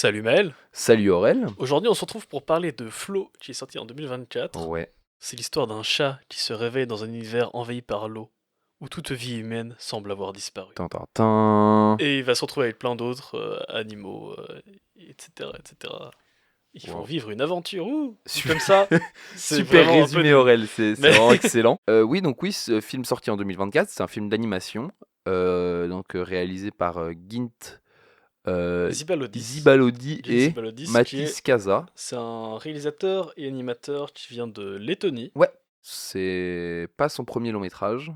Salut Maël. Salut Aurel. Aujourd'hui, on se retrouve pour parler de Flo, qui est sorti en 2024. Ouais. C'est l'histoire d'un chat qui se réveille dans un univers envahi par l'eau, où toute vie humaine semble avoir disparu. Tintin. Et il va se retrouver avec plein d'autres animaux, etc., etc. Ils vont Wow. vivre une aventure, Su- comme ça. C'est Super vraiment un peu résumé nul. Aurel, c'est Mais vraiment excellent. Oui, ce film sorti en 2024, c'est un film d'animation, réalisé par Gint Zibalodis, Zibalodi Jin et Zibalodis, Mathis Kaza. c'est un réalisateur et animateur qui vient de Lettonie. Ouais, c'est pas son premier long métrage,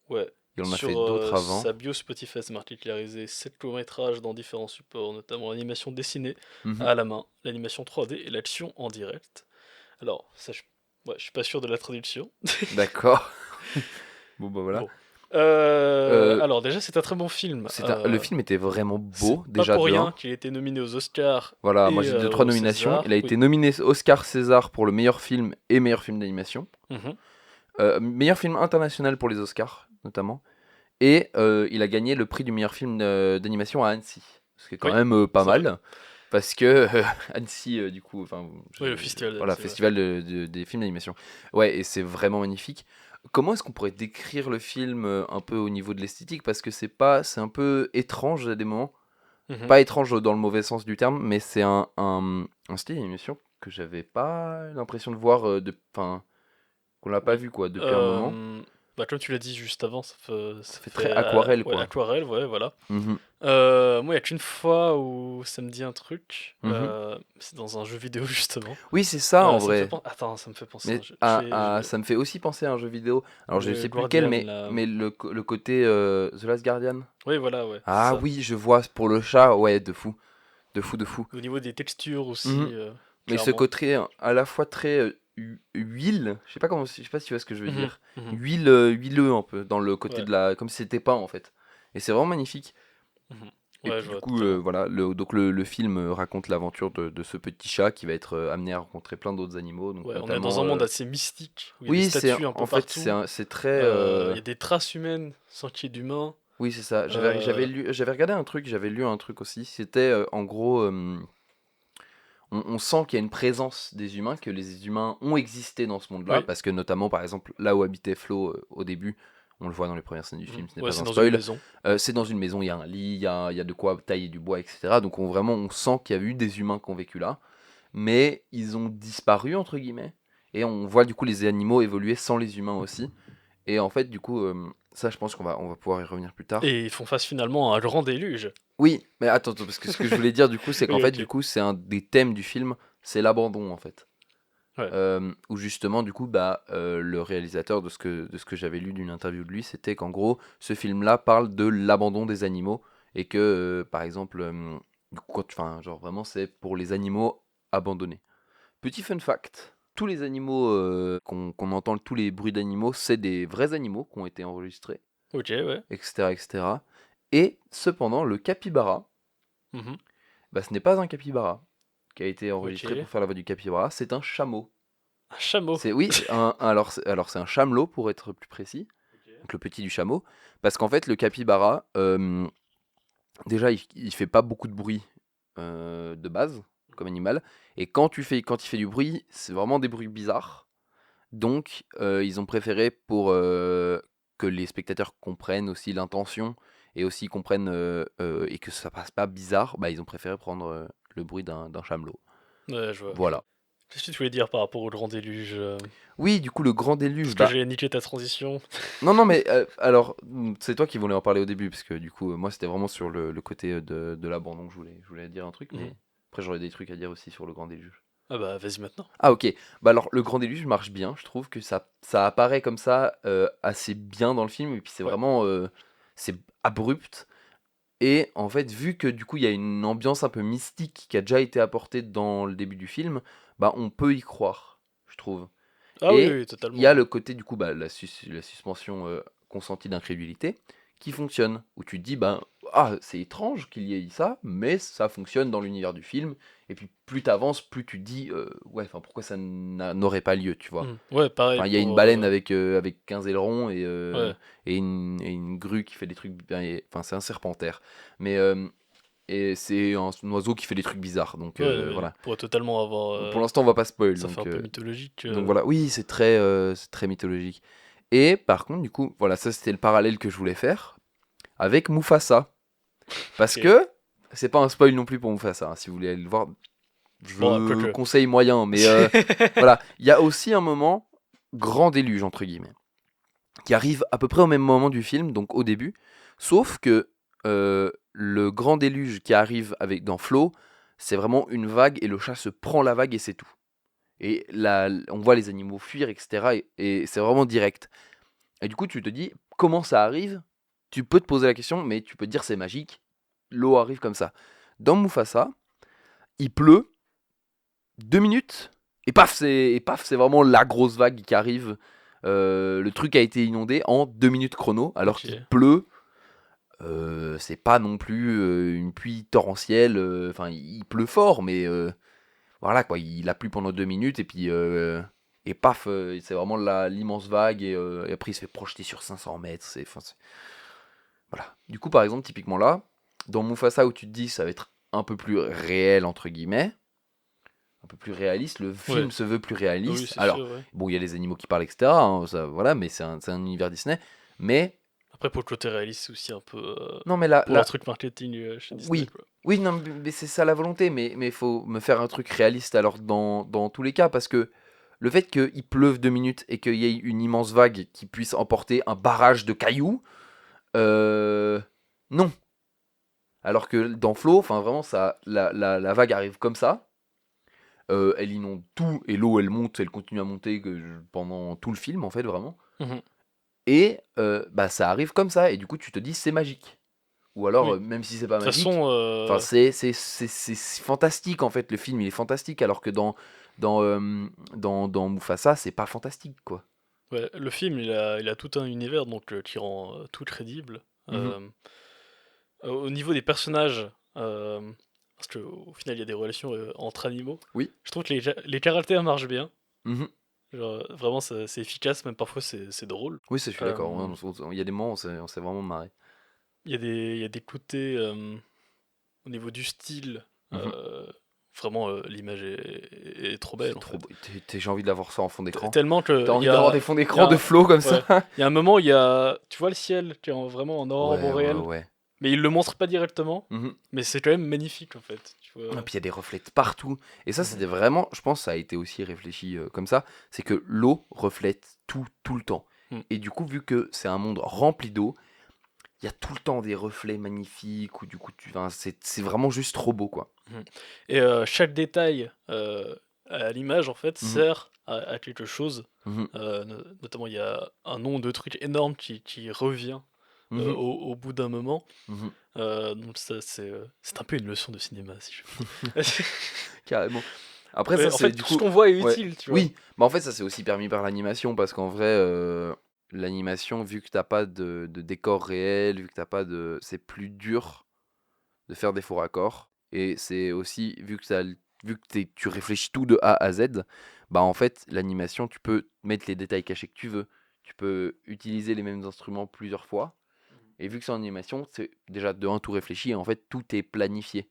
Ouais. il en a fait Sur d'autres avant. sa bio Spotify, c'est marqué qu'il a réalisé 7 courts-métrages dans différents supports, notamment l'animation dessinée Mhm. à la main, l'animation 3D et l'action en direct. Alors, ça, ouais, je suis pas sûr de la traduction. D'accord. Bon bah voilà. Bon. Euh, Alors, déjà, c'est un très bon film. Le film était vraiment C'est beau, pas déjà pour de 1. rien qu'il ait été nominé aux Oscars Voilà, moi et j'ai deux, trois au nominations. Il César. a Oui. été nominé Oscar César pour le meilleur film et meilleur film d'animation. Mhm. Meilleur film international pour les Oscars, notamment. Et il a gagné le prix du meilleur film d'animation à Annecy. Ce qui est quand Oui, même pas c'est vrai. mal. Parce que Annecy, du coup, Oui, le festival voilà, d'Annecy, ouais. festival des films d'animation. Ouais, et c'est vraiment magnifique. Comment est-ce qu'on pourrait décrire le film un peu au niveau de l'esthétique? Parce que c'est un peu étrange à des moments. Mhm. Pas étrange dans le mauvais sens du terme, mais c'est un style d'animation que j'avais pas l'impression de voir, enfin, qu'on l'a pas Oui. vu quoi, depuis un moment. Bah, comme tu l'as dit juste avant, Ça ça fait très fait aquarelle ouais, quoi. aquarelle, ouais, voilà. Mhm, Moi, il y a qu'une fois où ça me dit un truc. mhm. C'est dans un jeu vidéo, justement. Oui, c'est ça en Ça me fait vrai. penser. Attends, ça me fait penser à un Mais jeu. Je vais. ça me fait aussi penser à un jeu vidéo. Alors je Le sais plus lequel, Guardian, là. mais le côté The Last Guardian. Oui, voilà, ouais, c'est Ah ça. oui, je vois pour le chat, ouais, de fou, de fou, de fou. Au niveau des textures Mhm. aussi, Mais ce clairement. côté à la fois très huile, je sais pas si tu vois ce que je veux Mhm, dire. mhm, Huileux un peu dans le côté ouais. de la, comme si c'était pas en fait. Et c'est vraiment magnifique. Mhm. Et Ouais, puis je du vois coup, totalement. voilà, le film raconte l'aventure de ce petit chat qui va être amené à rencontrer plein d'autres animaux, donc Ouais, on est dans notamment. un monde assez mystique, où il y a des Oui, statues un peu en fait partout. c'est très. Il y a des traces humaines sans qu'il y ait d'humains. Oui, c'est ça. Euh, J'avais regardé un truc, j'avais lu un truc aussi. C'était en gros. On sent qu'il y a une présence des humains, que les humains ont existé dans ce monde-là, Oui. parce que notamment, par exemple, là où habitait Flo au début, on le voit dans les premières scènes du Mhm. film, ce n'est Ouais, pas c'est un dans une spoil, maison. c'est dans une maison, il y a un lit, il y a de quoi tailler du bois, etc. Donc on sent qu'il y a eu des humains qui ont vécu là, mais ils ont disparu, entre guillemets, et on voit du coup les animaux évoluer sans les humains aussi. Et en fait, du coup, ça je pense on va pouvoir y revenir plus tard. Et ils font face finalement à un grand déluge. Oui, mais attends, parce que ce que je voulais dire du coup, c'est qu'en Oui, fait, du ok. coup, c'est un des thèmes du film, c'est l'abandon en fait. Ouais. Où justement, du coup, le réalisateur, de ce que j'avais lu d'une interview de lui, c'était qu'en gros, ce film-là parle de l'abandon des animaux et que, par exemple, du coup, enfin, genre vraiment, c'est pour les animaux abandonnés. Petit fun fact, tous les animaux qu'on entend, tous les bruits d'animaux, c'est des vrais animaux qui ont été enregistrés, Ok, ouais. etc., etc. Et cependant, le capybara, Mhm. ce n'est pas un capybara qui a été Ok. enregistré pour faire la voix du capybara, c'est un chameau. Un chameau. C'est oui, alors c'est un chamelot pour être plus précis, Ok. donc le petit du chameau, parce qu'en fait le capybara, déjà il fait pas beaucoup de bruit de base comme animal, et quand il fait du bruit, c'est vraiment des bruits bizarres. Donc ils ont préféré pour que les spectateurs comprennent aussi l'intention et aussi comprennent et que ça passe pas bizarre, ils ont préféré prendre le bruit d'un chamelot. Ouais, je vois, je vois. Voilà. Qu'est-ce que tu voulais dire par rapport au grand déluge Oui, du coup le grand Parce déluge, que j'ai niqué ta transition. non, non, mais alors, c'est toi qui voulais en parler au début, parce que du coup, moi, c'était vraiment sur le côté de l'abandon que je voulais dire un truc, Mhm. mais après, j'aurais des trucs à dire aussi sur le Grand Déluge. Ah bah, vas-y maintenant. Ah, ok. Bah, alors, le Grand Déluge marche bien, je trouve que ça apparaît comme ça assez bien dans le film, et puis c'est Ouais. vraiment. C'est abrupt, et en fait, vu que du coup, il y a une ambiance un peu mystique qui a déjà été apportée dans le début du film, on peut y croire, je trouve. Ah oui, Et oui, il y a totalement. le côté, du coup, la suspension consentie d'incrédulité qui fonctionne. Où tu te dis, c'est étrange qu'il y ait ça, mais ça fonctionne dans l'univers du film. Et puis plus t'avances, plus tu te dis, ouais, enfin, pourquoi ça n'aurait pas lieu, tu vois. Mhm. Ouais, pareil Enfin, il y a une pour. baleine avec 15 ailerons Ouais. et une grue qui fait des trucs. Enfin, c'est un serpentaire. Mais et c'est un oiseau qui fait des trucs bizarres. Donc Ouais, mais voilà. pourrait totalement Pour avoir. l'instant, on va pas spoil. Ça fait un peu mythologique. Donc voilà. Oui, c'est très mythologique. Et par contre, du coup, voilà, ça c'était le parallèle que je voulais faire avec Mufasa. Parce Ok. que c'est pas un spoil non plus pour Mufasa, hein. Si vous voulez aller le voir, Bon, je quoique. conseille moyen. Mais voilà, il y a aussi un moment grand déluge entre guillemets qui arrive à peu près au même moment du film, donc au début. Sauf que le grand déluge qui arrive avec dans Flow, c'est vraiment une vague et le chat se prend la vague et c'est tout. Et là, on voit les animaux fuir, etc. Et c'est vraiment direct. Et du coup, tu te dis, comment ça arrive? Tu peux te poser la question, mais tu peux te dire c'est magique. L'eau arrive comme ça. Dans Mufasa, il pleut 2 minutes, et paf, c'est vraiment la grosse vague qui arrive. Le truc a été inondé en 2 minutes chrono, alors qu'il Ok. pleut. C'est pas non plus une pluie torrentielle. Enfin, il pleut fort, mais voilà quoi, il a plu pendant 2 minutes et paf, c'est vraiment l'immense vague et après il se fait projeter sur 500 mètres. Voilà. Du coup, par exemple, typiquement là, dans Mufasa où tu te dis ça va être un peu plus réel entre guillemets, un peu plus réaliste, le Ouais. film se veut plus Ah oui, réaliste. c'est Alors, sûr, ouais. bon, il y a les animaux qui parlent, etc. Hein, ça, voilà, mais c'est un univers Disney. Mais Après, pour le côté réaliste, c'est aussi un peu. non, mais là, Pour leur truc marketing chez Disney, oui. quoi. Oui, non, mais c'est ça la volonté, mais faut me faire un truc réaliste alors dans tous les cas, parce que le fait qu'il pleuve 2 minutes et qu'il y ait une immense vague qui puisse emporter un barrage de cailloux, non. Alors que dans Flow, enfin vraiment, ça, la vague arrive comme ça, elle inonde tout, et l'eau elle monte, elle continue à monter pendant tout le film, en fait, vraiment. Mhm. Et bah ça arrive comme ça, et du coup tu te dis c'est magique. Ou alors, Oui. De même si c'est pas toute magique, façon, enfin, c'est fantastique en fait. Le film il est fantastique, alors que dans Mufasa, c'est pas fantastique quoi. ouais, le film, il a tout un univers donc qui rend tout crédible. Mhm. Euh, Au niveau des personnages, parce qu'au final, il y a des relations entre animaux. Oui. Je trouve que les caractères marchent bien. Mhm. Genre, vraiment, c'est efficace, même parfois c'est drôle. Oui, ça, je suis d'accord. Ouais, Euh, il y a des moments, on s'est vraiment marré. il y a des côtés au niveau du style. Mhm. Vraiment, l'image est trop belle C'est en trop fait. beau. J'ai envie de l'avoir ça en fond d'écran. Tellement T'as que envie d'avoir des fonds il y d'écran de a, flow comme ça? ouais, il y a un moment, tu vois le ciel qui est vraiment en aurore Ouais, ouais, boréale, ouais. mais il le montre pas directement, Mhm. mais c'est quand même magnifique en fait. Tu Et vois. puis il y a des reflets de partout. Et ça, Mhm. c'était vraiment, je pense, ça a été aussi réfléchi comme ça. C'est que l'eau reflète tout, tout le temps. Mm. Et du coup, vu que c'est un monde rempli d'eau, il y a tout le temps des reflets magnifiques. Ou du coup, enfin, c'est vraiment juste trop beau, quoi. Mhm. Et chaque détail à l'image, en fait, Mhm, sert à quelque chose. mhm, Notamment, il y a un nombre de trucs énorme qui revient mhm, au bout d'un moment. mhm. Donc ça, c'est un peu une leçon de cinéma, si je puis dire. Carrément. Après, Mais ça, en c'est fait, du tout ce coup. qu'on voit est Ouais. utile, tu vois. Oui, mais en fait, ça, c'est aussi permis par l'animation. Parce qu'en vrai, l'animation, vu que t'as pas de décor réel, vu que t'as pas de. C'est plus dur de faire des faux raccords. Et c'est aussi, vu que tu réfléchis tout de A à Z, bah en fait, l'animation, tu peux mettre les détails cachés que tu veux. Tu peux utiliser les mêmes instruments plusieurs fois. Et vu que c'est en animation, c'est déjà de un tout réfléchi et en fait tout est planifié.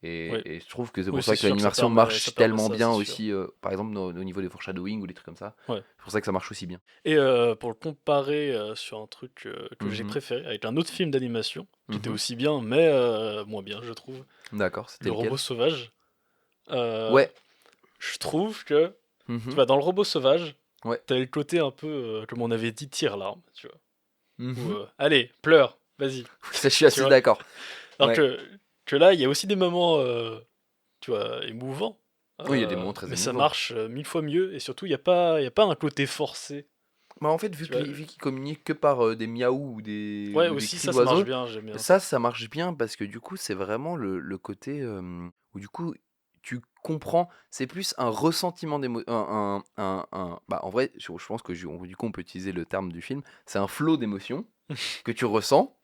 Oui, Et je trouve que c'est oui, pour c'est ça que sûr que l'animation ça marche permet tellement ça, bien c'est sûr. aussi, par exemple au niveau des foreshadowing ou des trucs comme ça. Ouais. C'est pour ça que ça marche aussi bien. Et pour le comparer sur un truc que j'ai Mhm, préféré, avec un autre film d'animation, qui était mhm. aussi bien, mais moins bien, je trouve, D'accord, c'était Le Robot lequel? Sauvage. Euh, Ouais. je trouve que, tu Mhm, vois, dans Le Robot Sauvage, ouais. t'as le côté un peu, comme on avait dit, tire-larme, tu vois. Ou, Mhm. allez, pleure, vas-y, Ça, je suis tu assez vois. d'accord. Alors Ouais. que là, il y a aussi des moments, tu vois, émouvants, Oui, il y a des moments très mais ça émouvants. marche 1000 fois mieux, et surtout, il y a pas un côté forcé, Bah, en fait, tu vois. vu qu'ils communiquent que par des miaou Ouais, ou des aussi, cris ça marche d'oiseaux, bien, j'aime bien ça. ça marche bien parce que du coup, c'est vraiment le côté où du coup, tu comprends, c'est plus un ressentiment d'émotion. Bah, en vrai, je pense que du coup, on peut utiliser le terme du film, c'est un flot d'émotions que tu ressens.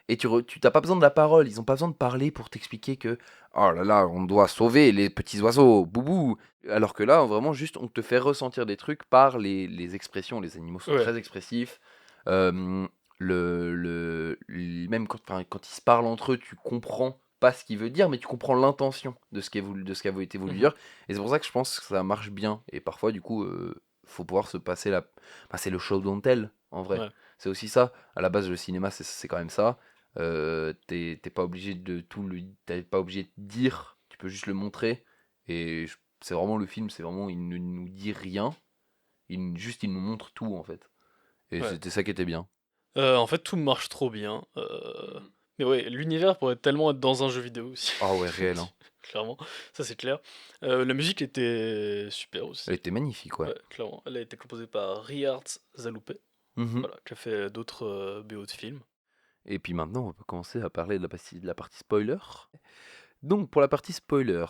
Et tu t'as pas besoin de la parole, ils ont pas besoin de parler pour t'expliquer que oh là là, on doit sauver les petits oiseaux, boubou. Alors que là, vraiment, juste, on te fait ressentir des trucs par les expressions. Les animaux sont Ouais, très expressifs. Euh, même quand ils se parlent entre eux, tu comprends pas ce qu'il veut dire, mais tu comprends l'intention de ce qui a été voulu Mhm. dire. Et c'est pour ça que je pense que ça marche bien. Et parfois, du coup, faut pouvoir se passer la. Bah, c'est le show don't tell, en vrai. Ouais. C'est aussi ça. À la base, le cinéma, c'est quand même ça. T'es pas obligé de t'es pas obligé de dire, tu peux juste le montrer. Et c'est vraiment le film, c'est vraiment, il ne nous dit rien. Juste, il nous montre tout, en fait. Et Ouais. c'était ça qui était bien. En fait, tout marche trop bien. Mais ouais, l'univers pourrait tellement être dans un jeu vidéo aussi. Ah ouais, réel, hein. Clairement, ça c'est clair. La musique était super Elle aussi. était magnifique, ouais. Ouais, clairement. Elle a été composée par Riyad Zaloupé, Mhm. voilà, qui a fait d'autres BO de films. Et puis maintenant, on peut commencer à parler de la partie spoiler. Donc, pour la partie spoiler,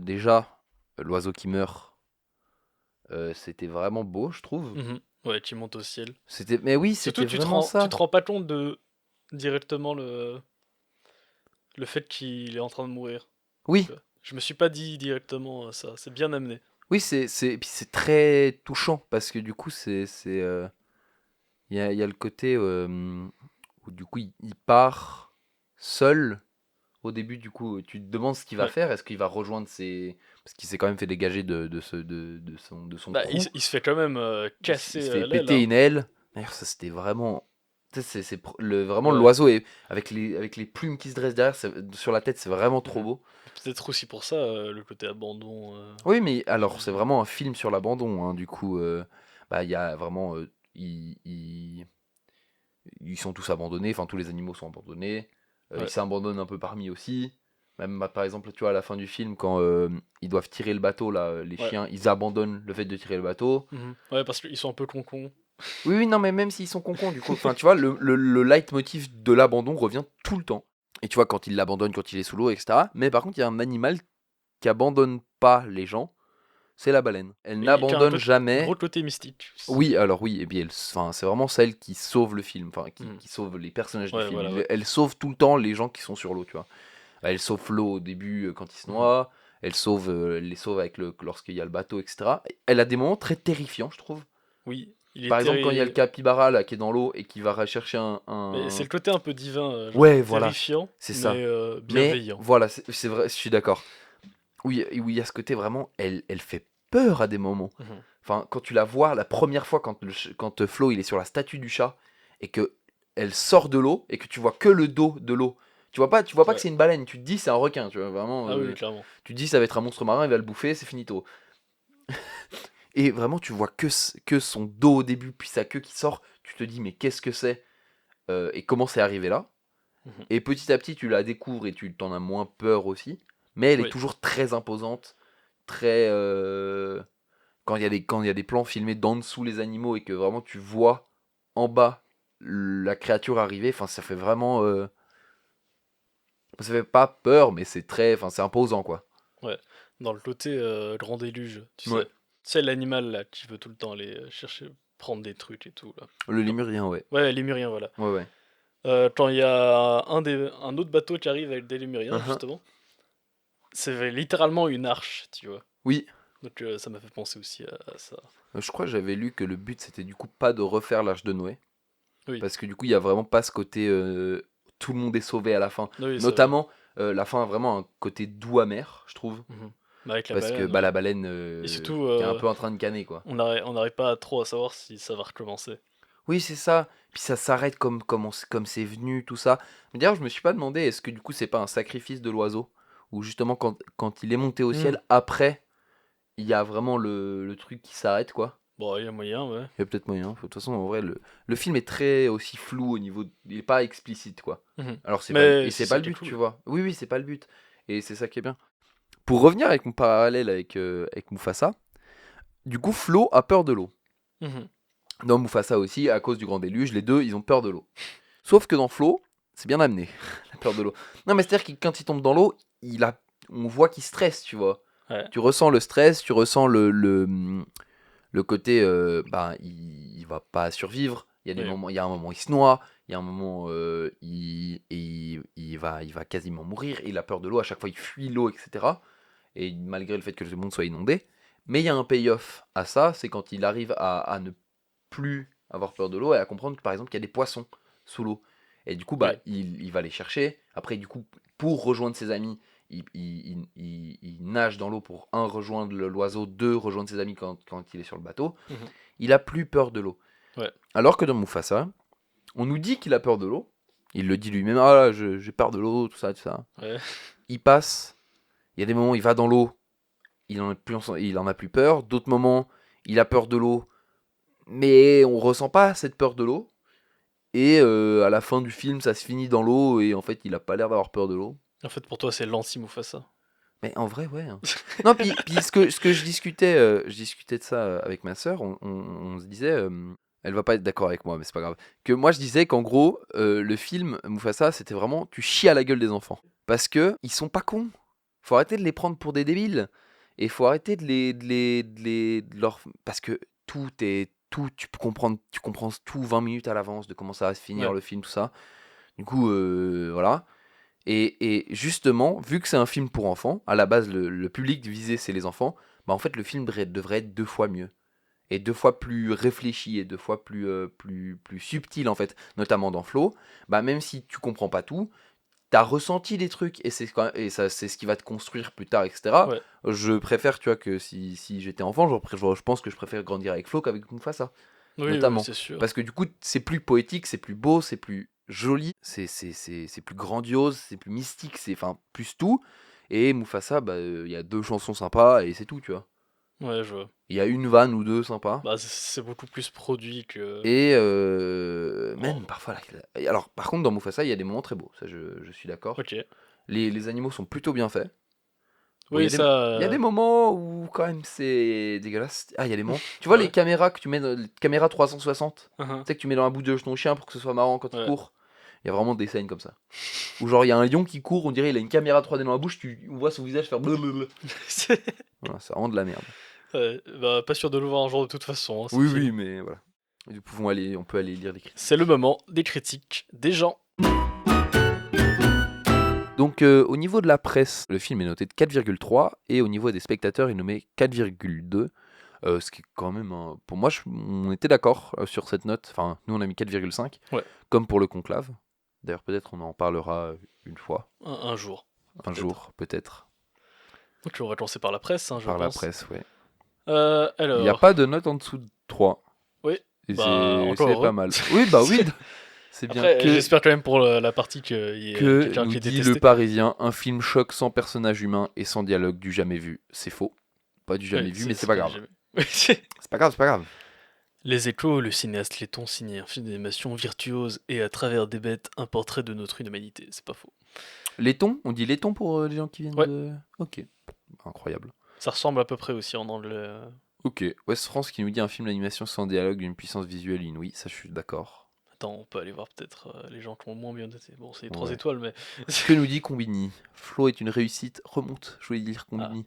déjà, l'oiseau qui meurt, c'était vraiment beau, je trouve. Mhm. Ouais, qui monte au ciel. Mais oui, Surtout, c'était vraiment tu te ça. rends pas compte de directement le fait qu'il est en train de mourir. Oui, Tu vois. Je me suis pas dit directement ça. C'est bien amené. oui, et puis c'est très touchant parce que du coup, il y a le côté où du coup, il part seul. Au début, du coup, tu te demandes ce qu'il va Ouais. faire. Est-ce qu'il va rejoindre ses. Parce qu'il s'est quand même fait dégager de son Bah, crew. il se fait quand même Il casser se fait l'aile, péter hein. une aile. D'ailleurs, ça c'était vraiment. Tu sais, vraiment Ouais. l'oiseau avec les plumes qui se dressent derrière sur la tête, c'est vraiment trop Mhm. beau. Peut-être aussi pour ça, le côté abandon Oui, mais du alors c'est visuel. vraiment un film sur l'abandon, hein, du coup, bah il y a vraiment, ils sont tous abandonnés, enfin tous les animaux sont abandonnés. Ils Ouais. s'abandonnent un peu parmi aussi. Même bah, par exemple, tu vois, à la fin du film, quand ils doivent tirer le bateau, là, les Ouais. chiens, ils abandonnent le fait de tirer le bateau. Mhm. Ouais, parce qu'ils sont un peu concons. Oui, oui, non, mais même s'ils sont concons, du coup, enfin, tu vois, le leitmotiv de l'abandon revient tout le temps. Et tu vois, quand il l'abandonne, quand il est sous l'eau, etc. Mais par contre, il y a un animal qui abandonne pas les gens, c'est la baleine. Elle Et qui a un n'abandonne peu gros jamais. côté mystique aussi. Oui, alors oui, et puis enfin, c'est vraiment celle qui sauve le film, enfin, qui, Mhm. qui sauve les personnages du Ouais, film. voilà, ouais. Elle sauve tout le temps les gens qui sont sur l'eau, tu vois. Elle sauve Flo au début quand il se Mhm. noie, elle les sauve lorsqu'il y a le bateau, etc. Elle a des moments très terrifiants, je trouve. Oui, il Par est exemple, quand il y a le capybara là qui est dans l'eau et qui va rechercher Mais c'est le côté un peu divin, genre Ouais, voilà, terrifiant, c'est mais ça. Mais bienveillant. voilà, c'est vrai, je suis d'accord. Oui, il y a ce côté vraiment, elle fait peur à des moments. Mhm. Enfin, quand tu la vois la première fois, quand Flo il est sur la statue du chat et que elle sort de l'eau et que tu vois que le dos de l'eau. Tu vois pas que Ouais. c'est une baleine, tu te dis c'est un requin, tu vois, vraiment. Ah oui, clairement. Tu te dis ça va être un monstre marin, il va le bouffer, c'est finito. Et vraiment, tu vois que son dos au début, puis sa queue qui sort, tu te dis mais qu'est-ce que c'est et comment c'est arrivé là. Mhm. Et petit à petit, tu la découvres et tu t'en as moins peur aussi. Mais elle est Oui. toujours très imposante, très. Quand il y a des plans filmés d'en dessous les animaux et que vraiment tu vois en bas la créature arriver, enfin ça fait vraiment. Ça fait pas peur, mais enfin c'est imposant quoi. Ouais. Dans le côté grand déluge, tu Ouais. sais. C'est l'animal là qui veut tout le temps aller chercher, prendre des trucs et tout là. Le Quand- lémurien, ouais. Ouais, lémurien, voilà. Ouais, ouais. Quand il y a un autre bateau qui arrive avec des lémuriens, Uhum. justement, c'est littéralement une arche, tu vois. Oui. Donc ça m'a fait penser aussi à ça. Je crois que j'avais lu que le but c'était du coup pas de refaire l'Arche de Noé. Oui, Parce que du coup il y a vraiment pas ce côté tout le monde est sauvé à la fin. oui, c'est vrai. Notamment la fin a vraiment un côté doux amer, je trouve. Mhm. Mais avec la Parce que baleine, bah, ouais. la baleine Et surtout, qui est un peu en train de canner quoi. on n'arrive pas trop à savoir si ça va recommencer. Oui, c'est ça. Puis ça s'arrête comme c'est venu, tout ça. Mais d'ailleurs, je me suis pas demandé, est-ce que du coup, c'est pas un sacrifice de l'oiseau? Ou justement, quand il est monté au Hmm. ciel, après, il y a vraiment le truc qui s'arrête, quoi. Bon, il y a moyen, ouais. Il y a peut-être moyen. De toute façon, en vrai, le film est très aussi flou au niveau. Il est pas explicite, quoi. Mhm. Alors, Mais et c'est c'est pas ça le qui est but, tu cool. vois. Oui, oui, c'est pas le but. Et c'est ça qui est bien. Pour revenir avec mon parallèle avec Mufasa, du coup, Flo a peur de l'eau. Mhm. Dans Mufasa aussi, à cause du grand déluge, les deux, ils ont peur de l'eau. Sauf que dans Flo, c'est bien amené, la peur de l'eau. Non, mais c'est-à-dire que quand il tombe dans l'eau, on voit qu'il stresse, tu vois. Ouais, Tu ressens le stress, tu ressens le côté, bah, il va pas survivre. Il y a des oui. moments, il y a un moment, il se noie. Il y a un moment, il va quasiment mourir. Il a peur de l'eau. À chaque fois, il fuit l'eau, etc. Et malgré le fait que le monde soit inondé. Mais il y a un payoff à ça, c'est quand il arrive à ne plus avoir peur de l'eau et à comprendre que par exemple qu'il y a des poissons sous l'eau. Et du coup, bah, Oui. il va les chercher. Après, du coup, pour rejoindre ses amis, il nage dans l'eau pour, un, rejoindre l'oiseau, deux, rejoindre ses amis quand il est sur le bateau. Mhm. Il a plus peur de l'eau. Ouais. Alors que dans Mufasa, on nous dit qu'il a peur de l'eau. Il le dit lui-même, ah là, j'ai peur de l'eau, tout ça, tout ça. Ouais. Il passe, il y a des moments où il va dans l'eau, il en a plus peur. D'autres moments, il a peur de l'eau, mais on ressent pas cette peur de l'eau. Et à la fin du film, ça se finit dans l'eau et en fait, il a pas l'air d'avoir peur de l'eau. En fait, pour toi, c'est l'anti-Mufasa. Mais en vrai, ouais. Hein. Non, puis ce que je discutais de ça avec ma sœur, on se disait, elle va pas être d'accord avec moi, mais c'est pas grave. Que moi, je disais qu'en gros, le film Mufasa, c'était vraiment, tu chies à la gueule des enfants. Parce que ils sont pas cons. Faut arrêter de les prendre pour des débiles. Et faut arrêter de leur... Parce que tout, tu comprends tout 20 minutes à l'avance de comment ça va se finir, Ouais. le film, tout ça. Du coup, voilà. Et justement, vu que c'est un film pour enfants, à la base, le public visé, c'est les enfants, bah en fait, le film devrait être 2 fois mieux. Et 2 fois plus réfléchi, et 2 fois plus subtil, en fait. Notamment dans Flow. Bah même si tu comprends pas tout, t'as ressenti des trucs, et c'est ce qui va te construire plus tard, etc. Ouais. Je préfère, tu vois, que si j'étais enfant, je pense que je préfère grandir avec Flo qu'avec Mufasa. Oui, Notamment. c'est sûr. Parce que du coup, c'est plus poétique, c'est plus beau, c'est plus joli, c'est plus grandiose, c'est plus mystique, c'est plus tout. Et Mufasa, bah, il y a 2 chansons sympas et c'est tout, tu vois. Ouais, je vois. Il y a une vanne ou deux sympas. Bah, c'est beaucoup plus produit que. Et même parfois. Alors, par contre, dans Mufasa, il y a des moments très beaux, ça je suis d'accord. Ok. Les animaux sont plutôt bien faits. Bon, Oui, il y a des moments où quand même c'est dégueulasse. Ah, il y a des moments. Tu vois Ouais. les caméras que tu mets, les caméras 360, Mhm. tu sais que tu mets dans la bouche de ton chien pour que ce soit marrant quand il Ouais. court. Il y a vraiment des scènes comme ça. Où genre il y a un lion qui court, on dirait il a une caméra 3D dans la bouche, on voit son visage faire blablabla. Voilà, c'est vraiment de la merde. Ouais, bah, pas sûr de le voir un jour de toute façon. Hein, ce Oui, film. oui, mais voilà. On peut aller lire les critiques. C'est le moment des critiques des gens. Donc au niveau de la presse, le film est noté de 4,3 et au niveau des spectateurs, il est nommé 4,2. Ce qui est quand même pour moi, on était d'accord sur cette note. Enfin, nous on a mis 4,5. Ouais. Comme pour le Conclave. D'ailleurs, peut-être on en parlera une fois. Un jour. Un jour, peut-être. Donc on va commencer par la presse, hein, je Par la pense. presse, ouais. Alors. Il n'y a pas de note en dessous de 3. Oui. Et Bah, encore c'est heureux. pas mal. Oui, bah oui. C'est bien. Après, j'espère quand même pour la partie qu'il y ait Que quelqu'un nous qui ait dit détesté. le Parisien, un film choc sans personnage humain et sans dialogue du jamais vu. C'est faux. Pas du jamais Ouais, vu, mais c'est pas grave. jamais- C'est pas grave, c'est pas grave. Les Échos, le cinéaste Letton signe un film d'animation virtuose et à travers des bêtes, un portrait de notre humanité. C'est pas faux. Laiton, on dit laiton pour les gens qui viennent Ouais. de... Ok, incroyable. Ça ressemble à peu près aussi en anglais. Ok, West France qui nous dit un film d'animation sans dialogue d'une puissance visuelle inouïe, ça je suis d'accord. Attends, on peut aller voir peut-être les gens qui ont le moins bien noté. Bon, c'est 3 Ouais. étoiles, mais. Que nous dit Combini? Flo est une réussite, remonte, je voulais dire Combini.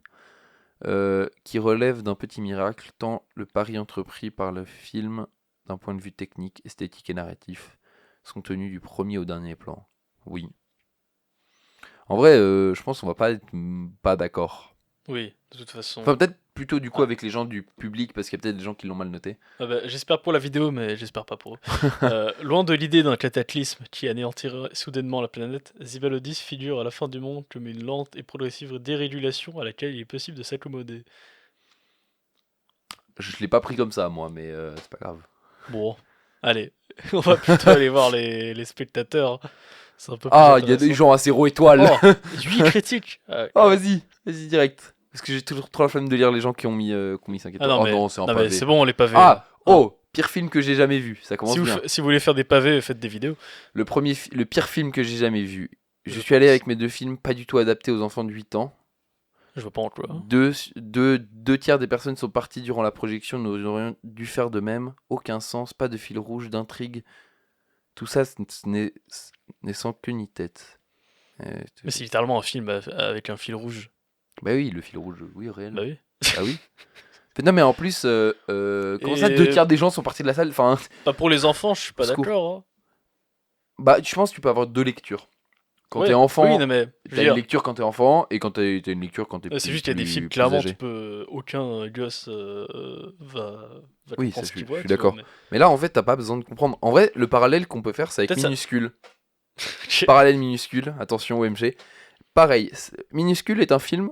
Qui relève d'un petit miracle, tant le pari entrepris par le film, d'un point de vue technique, esthétique et narratif, sont tenus du premier au dernier plan. Oui. En vrai, je pense qu'on va pas être pas d'accord. Oui, de toute façon. Enfin, peut-être plutôt du coup Ah. avec les gens du public, parce qu'il y a peut-être des gens qui l'ont mal noté. Ah bah, j'espère pour la vidéo, mais j'espère pas pour eux. Loin de l'idée d'un cataclysme qui anéantirait soudainement la planète, Zibalodis figure à la fin du monde comme une lente et progressive dérégulation à laquelle il est possible de s'accommoder. Je l'ai pas pris comme ça, moi, mais c'est pas grave. Bon, allez, on va plutôt aller voir les spectateurs. C'est un peu plus Ah, il y a des intéressant. gens à 0 étoiles. Oh, 8 critiques. Oh, vas-y direct. Parce que j'ai toujours trop la flemme de lire les gens qui ont mis 5 étoiles. Ah non, Oh mais, non, c'est un non, mais pavé. c'est bon, les pavés. Ah, là. oh, pire film que j'ai jamais vu. Ça commence Si vous, bien. si vous voulez faire des pavés, faites des vidéos. Le pire film que j'ai jamais vu. Je suis allé avec mes 2 films pas du tout adaptés aux enfants de 8 ans. Je vois pas en quoi. Deux tiers des personnes sont parties durant la projection. Nous aurions dû faire de même. Aucun sens, pas de fil rouge, d'intrigue. Tout ça, ce n'est sans queue ni tête. Mais c'est littéralement un film avec un fil rouge. Bah oui, le fil rouge, oui, réel. Bah oui. Ah oui. Non mais en plus, comment ça, Et- 2 tiers des gens sont partis de la salle? Enfin, Pas pour les enfants, je suis pas Au secours. d'accord. Hein. bah, je pense que tu peux avoir 2 lectures. Quand Ouais, t'es enfant, oui, non, mais je veux t'as dire, une lecture quand t'es enfant, et quand t'as une lecture quand t'es c'est juste qu'il y a des plus- films, plus clairement, âgé. tu peux. Aucun gosse va Oui, comprendre ça, ce qu'il je voit. suis tu vois, d'accord. Mais là, en fait, t'as pas besoin de comprendre. En vrai, le parallèle qu'on peut faire, c'est avec Peut-être ça- minuscule. mais- Parallèle minuscule, attention OMG. pareil, Minuscule est un film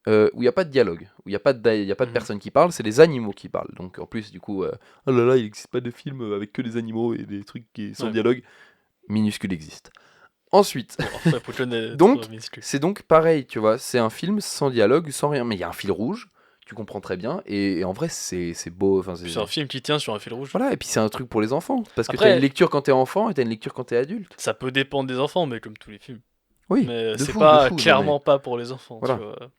où il n'y a pas de dialogue, où il n'y a pas de personnes qui parlent, c'est les animaux qui parlent. Donc en plus, du coup, oh là là, il n'existe pas de film avec que des animaux et des trucs qui sans Ouais. dialogue. Minuscule existe. Ensuite, Bon, après, faut connaître Donc, Minuscule. c'est donc pareil, tu vois, c'est un film sans dialogue, sans rien, mais il y a un fil rouge, tu comprends très bien, et en vrai, c'est beau. Enfin, Puis c'est un film qui tient sur un fil rouge. Voilà, et puis c'est un truc pour les enfants, parce que Après- t'as une lecture quand t'es enfant et t'as une lecture quand t'es adulte. Ça peut dépendre des enfants, mais comme tous les films. Oui, Mais de c'est fou, pas de fou, non, clairement pas pour les enfants. Voilà. Tu vois.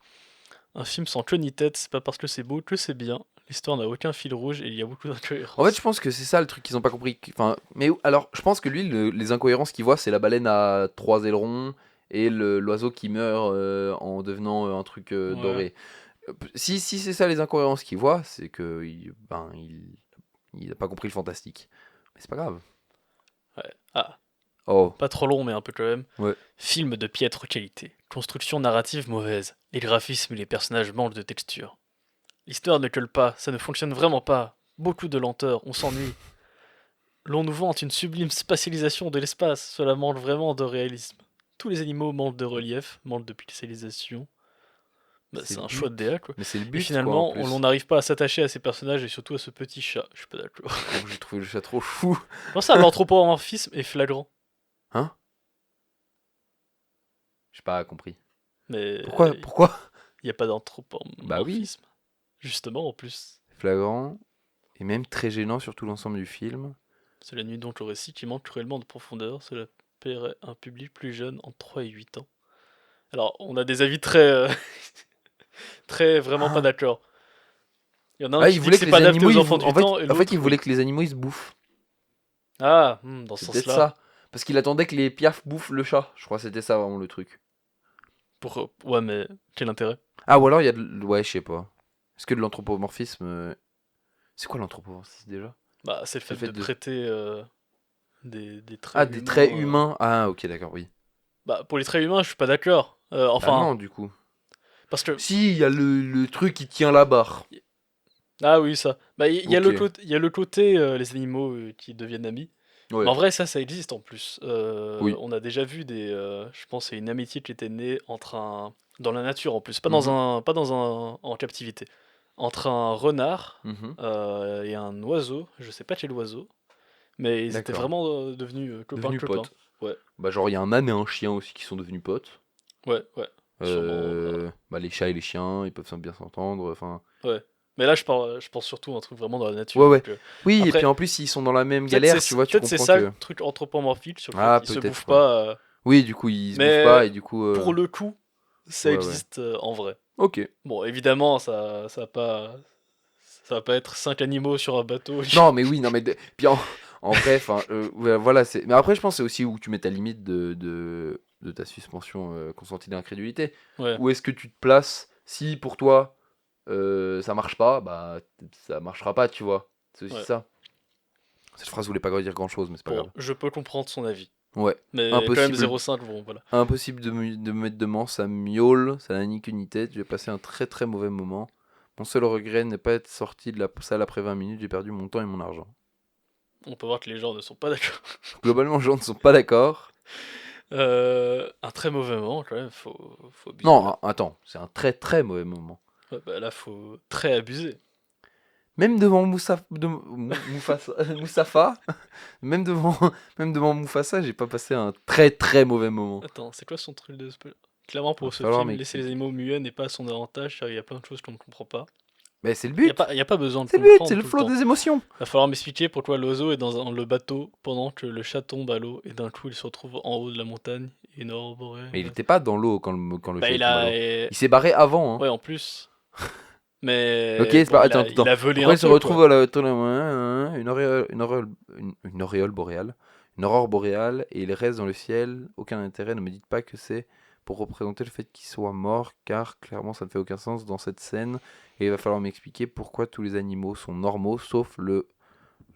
Un film sans queue ni tête, c'est pas parce que c'est beau que c'est bien. L'histoire n'a aucun fil rouge et il y a beaucoup d'incohérences. En fait, je pense que c'est ça le truc qu'ils ont pas compris. Enfin, mais alors, je pense que lui, les incohérences qu'il voit, c'est la baleine à 3 ailerons et l'oiseau qui meurt en devenant un truc Ouais. doré. Si c'est ça les incohérences qu'il voit, c'est que il a pas compris le fantastique. Mais c'est pas grave. Ouais. Ah, Oh, pas trop long, mais un peu quand même. Ouais. Film de piètre qualité. Construction narrative mauvaise. Les graphismes et les personnages manquent de texture. L'histoire ne colle pas, ça ne fonctionne vraiment pas. Beaucoup de lenteur, on s'ennuie. L'on nous vante une sublime spatialisation de l'espace, cela manque vraiment de réalisme. Tous les animaux manquent de relief, manquent de pixelisation. Bah, C'est c'est le un choix de but. DA quoi. mais c'est le Et but finalement, quoi, en plus. on n'arrive pas à s'attacher à ces personnages et surtout à ce petit chat. Je suis pas d'accord. Oh, j'ai trouvé le chat trop fou. Pour ça, l'anthropomorphisme est flagrant. J'ai pas compris. Mais Pourquoi il n'y a pas d'anthropomorphisme. Bah oui. Justement, en plus. Flagrant et même très gênant sur tout l'ensemble du film. C'est la nuit donc le récit qui manque cruellement de profondeur. Cela plairait à un public plus jeune entre 3 et 8 ans. Alors, on a des avis très... très vraiment pas d'accord. Il y en a un Ah, qui il dit voulait que que c'est les pas adapté animaux, aux enfants de 8 ans et en fait, l'autre, il voulait oui. que les animaux ils se bouffent. Ah, dans ce C'est peut-être sens-là. ça. Parce qu'il attendait que les piafs bouffent le chat. Je crois que c'était ça vraiment le truc. Ouais, mais quel intérêt? Ah, ou alors il y a ouais, je sais pas. Est-ce que de l'anthropomorphisme. C'est quoi l'anthropomorphisme déjà? Bah, c'est le C'est fait le fait de de- prêter des traits Ah, humains. des traits humains. Ah, ok, d'accord, oui. Bah, pour les traits humains, je suis pas d'accord. Ah Enfin, non, du coup. parce que... Si, il y a le truc qui tient la barre. Ah oui, ça. Bah, il y a Ok. il y a le côté les animaux qui deviennent amis. Ouais. Mais en vrai, ça existe en plus. Oui. On a déjà vu des. Je pense c'est une amitié qui était née entre un. Dans la nature en plus, pas dans un. En captivité. Entre un renard Mhm. et un oiseau. Je sais pas quel oiseau. Mais ils étaient D'accord. vraiment devenus Devenus copains. potes. Ouais. Bah, genre, il y a un âne et un chien aussi qui sont devenus potes. Ouais. Bah, les chats et les chiens, ils peuvent bien s'entendre. Enfin. Ouais. Mais là, je pense surtout à un truc vraiment dans la nature. Ouais, ouais. donc, Oui, et Après, puis en plus, s'ils sont dans la même peut-être galère, c'est tu vois, tu peut-être c'est comprends ça que. le truc anthropomorphique sur le Ah, fait qu'ils se peut-être, bouffent ouais. pas. Oui, du coup, ils se Mais bouffent pas et du coup. pour le coup, ça ouais, ouais. existe en vrai. Ok. Bon, évidemment, ça va pas être 5 animaux sur un bateau. Non, mais oui, non, mais. Puis en vrai, enfin, ouais, voilà, c'est. Mais après, je pense que c'est aussi où tu mets ta limite de ta suspension consentie d'incrédulité. Ouais. Où est-ce que tu te places si pour toi ça marche pas, bah ça marchera pas, tu vois. C'est aussi Ouais. ça. Cette phrase voulait pas dire grand-chose, mais c'est pas Bon, grave. je peux comprendre son avis. Ouais. Mais quand même Impossible. 0,5, bon, voilà. Impossible de me mettre de mans, ça miaule, ça n'a ni queue ni tête. J'ai passé un très très mauvais moment. Mon seul regret n'est pas être sorti de la salle après 20 minutes, j'ai perdu mon temps et mon argent. On peut voir que les gens ne sont pas d'accord. Globalement, les gens ne sont pas d'accord. Un très mauvais moment, quand même, faut abuser. Non, attends, c'est un très très mauvais moment. Ouais, bah là, faut très abuser. Même devant Moussafa, même devant Mufasa, j'ai pas passé un très très mauvais moment. Attends, c'est quoi son truc de spoil? Clairement, pour Va ce falloir film, laisser m'expliquer. les animaux muets n'est pas à son avantage, car il y a plein de choses qu'on ne comprend pas. Mais c'est le Il but. y a pas besoin de C'est le but, comprendre c'est le tout flot temps. des émotions. Va falloir m'expliquer pourquoi l'oiseau est dans le bateau pendant que le chat tombe à l'eau et d'un coup il se retrouve en haut de la montagne et une aurore boréale. Mais il était pas dans l'eau quand le Bah chat est il tombé à a. l'eau. Il s'est barré avant. Hein. Ouais, en plus. Mais. Ok, c'est bon, pas. Attends, attends. il a volé Pourquoi un il se peu, retrouve quoi. à la une auréole boréale, une aurore boréale, et il reste dans le ciel. Aucun intérêt. Ne me dites pas que c'est pour représenter le fait qu'il soit mort, car clairement ça ne fait aucun sens dans cette scène. Et il va falloir m'expliquer pourquoi tous les animaux sont normaux, sauf le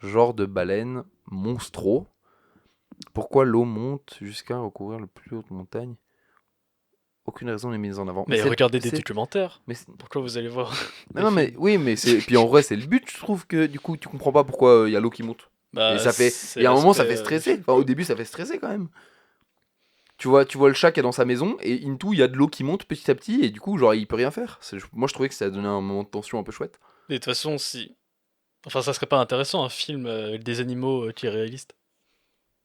genre de baleine monstro. Pourquoi l'eau monte jusqu'à recouvrir le plus haute montagne? Aucune raison n'est mise en avant. Mais regardez des c'est- documentaires. mais Pourquoi vous allez voir mais des non, mais films oui, mais c'est. Puis en vrai, c'est le but, je trouve que du coup, tu comprends pas pourquoi il y a l'eau qui monte. Bah, Et ça fait. c'est Il y a un moment, ça l'aspect, fait stresser. Enfin, au début, ça fait stresser quand même. tu vois le chat qui est dans sa maison, et into, il y a de l'eau qui monte petit à petit, et du coup, genre, il peut rien faire. Moi, je trouvais que ça a donné un moment de tension un peu chouette. Et de toute façon, si. Enfin, ça serait pas intéressant un film avec des animaux qui est réaliste.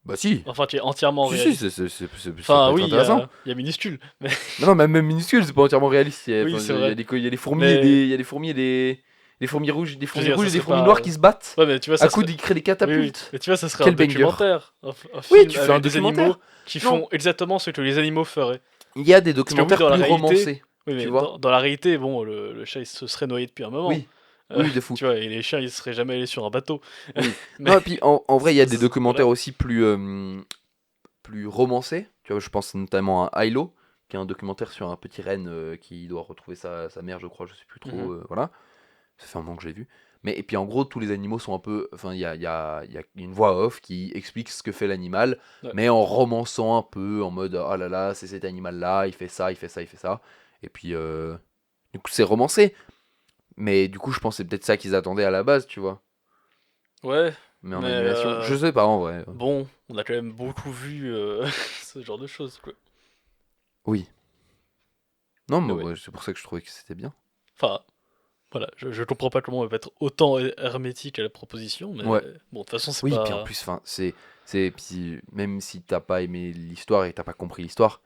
Bah si, Enfin, qui est entièrement si, réaliste. ça peut Enfin, être oui, intéressant. il y a minuscule. Mais... Mais non, même minuscule, c'est pas entièrement réaliste. oui, c'est Il y a vrai. il y a des fourmis Mais il y a des fourmis et des fourmis rouges, je veux dire, ça et des serait fourmis pas. noires qui se battent. Ouais, mais tu vois, À ça coup serait. d'y créer des Oui, oui. catapultes. Mais tu vois, ça serait un Quel banger. documentaire. Un Oui, film tu fais un avec des animaux documentaire. qui Non. font exactement ce que les animaux feraient. Il y a des Parce que oui, documentaires dans la plus réalité. romancés. Oui, mais Tu vois. dans la réalité, bon, le chat, il se serait noyé depuis un moment. Oui, oui, de fou. Tu vois, et les chiens, ils seraient jamais allés sur un bateau. Oui. Mais- Non, et puis en vrai, il y a des c'est- documentaires voilà. aussi plus romancés. Tu vois, je pense notamment à Hilo, qui est un documentaire sur un petit renne qui doit retrouver sa mère, je crois, je sais plus trop. Voilà. Ça fait un moment que je l'ai vu. Mais et puis en gros, tous les animaux sont un peu. Enfin, il y a une voix off qui explique ce que fait l'animal, Ouais. mais en romançant un peu, en mode oh là là, c'est cet animal-là, il fait ça, il fait ça, il fait ça. Et puis, du coup, c'est romancé. Mais du coup, je pense que c'est peut-être ça qu'ils attendaient à la base, tu vois. Ouais, Mais en mais animation, je sais pas en vrai. bon, on a quand même beaucoup vu ce genre de choses, quoi. Oui. Non, mais Mais ouais. ouais, c'est pour ça que je trouvais que c'était bien. Enfin, voilà, je comprends pas comment on peut être autant hermétique à la proposition, mais Ouais. bon, de toute façon, c'est Oui, pas. puis en plus, enfin, puis même si t'as pas aimé l'histoire et t'as pas compris l'histoire,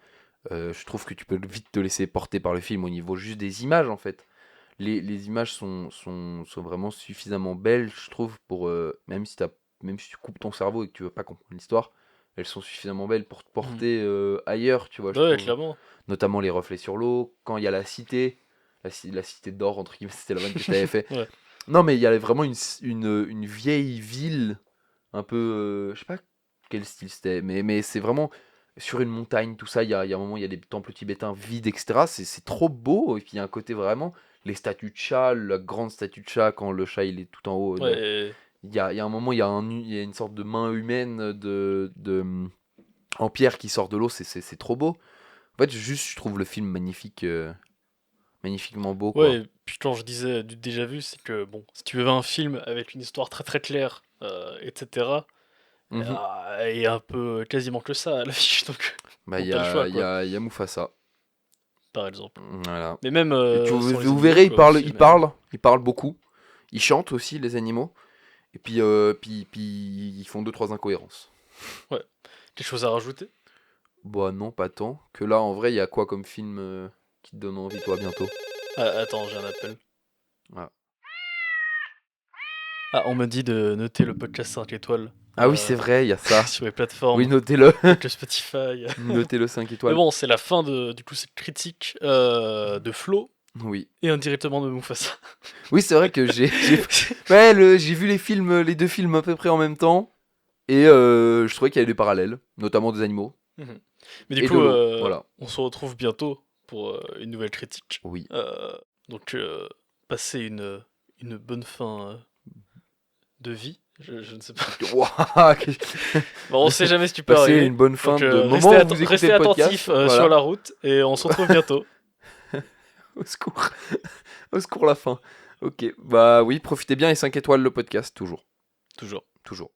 je trouve que tu peux vite te laisser porter par le film au niveau juste des images en fait. Les images sont vraiment suffisamment belles, je trouve, pour même si tu coupes ton cerveau et que tu veux pas comprendre l'histoire, elles sont suffisamment belles pour te porter ailleurs, tu vois, je Ouais, trouve. clairement. Notamment les reflets sur l'eau, quand il y a la cité, la cité d'or, entre guillemets, c'était la vanne que je t'avais fait. Ouais. Non, mais il y avait vraiment une vieille ville, un peu, je sais pas quel style c'était, mais c'est vraiment sur une montagne, tout ça, il y a un moment, il y a des temples tibétains vides, etc. C'est trop beau, et puis il y a un côté vraiment, les statues de chat, la grande statue de chat, quand le chat il est tout en haut, Ouais, il y a un moment, il y a une sorte de main humaine en pierre qui sort de l'eau, c'est trop beau. En fait, juste, je trouve le film magnifique, magnifiquement beau, quoi. ouais, et puis quand je disais du déjà vu, c'est que bon, si tu veux un film avec une histoire très très claire, etc., Mhm. et un peu quasiment que ça à l'affiche, donc Bah, bon, t'as le choix, quoi, il y a Mufasa. par exemple. Voilà. Mais même Et sans les vous animaux, verrez, quoi, aussi, mais... il parle beaucoup. Ils chantent aussi, les animaux. Et puis, ils font deux trois incohérences. Ouais. Quelque chose à rajouter? Bah non, pas tant. Que là, en vrai, il y a quoi comme film qui te donne envie, toi, bientôt? Ah, attends, j'ai un appel. Ah. Ah, on me dit de noter le podcast 5 étoiles Ah oui, c'est vrai, il y a ça. sur les Oui, plateformes, notez-le. avec le Spotify. Notez-le 5 Mais étoiles. bon, c'est la fin de du coup cette critique de Flo Oui. et indirectement de Mufasa. Oui, c'est vrai que j'ai vu les deux films à peu près en même temps. Et je trouvais qu'il y avait des parallèles, notamment des animaux Mhm. Mais du et de coup, l'eau. Voilà. on se retrouve bientôt pour une nouvelle critique. Oui. Donc, passez une bonne fin de vie. Je ne sais pas. Ouah, Bon, on sait jamais ce qui peut Passez arriver. une bonne fin Donc, de moment où vous écoutez restez le podcast. attentifs Voilà. sur la route et on se retrouve bientôt. Au secours. Au secours la fin. Ok. Bah oui, profitez bien et 5 étoiles le podcast, toujours. Toujours. Toujours.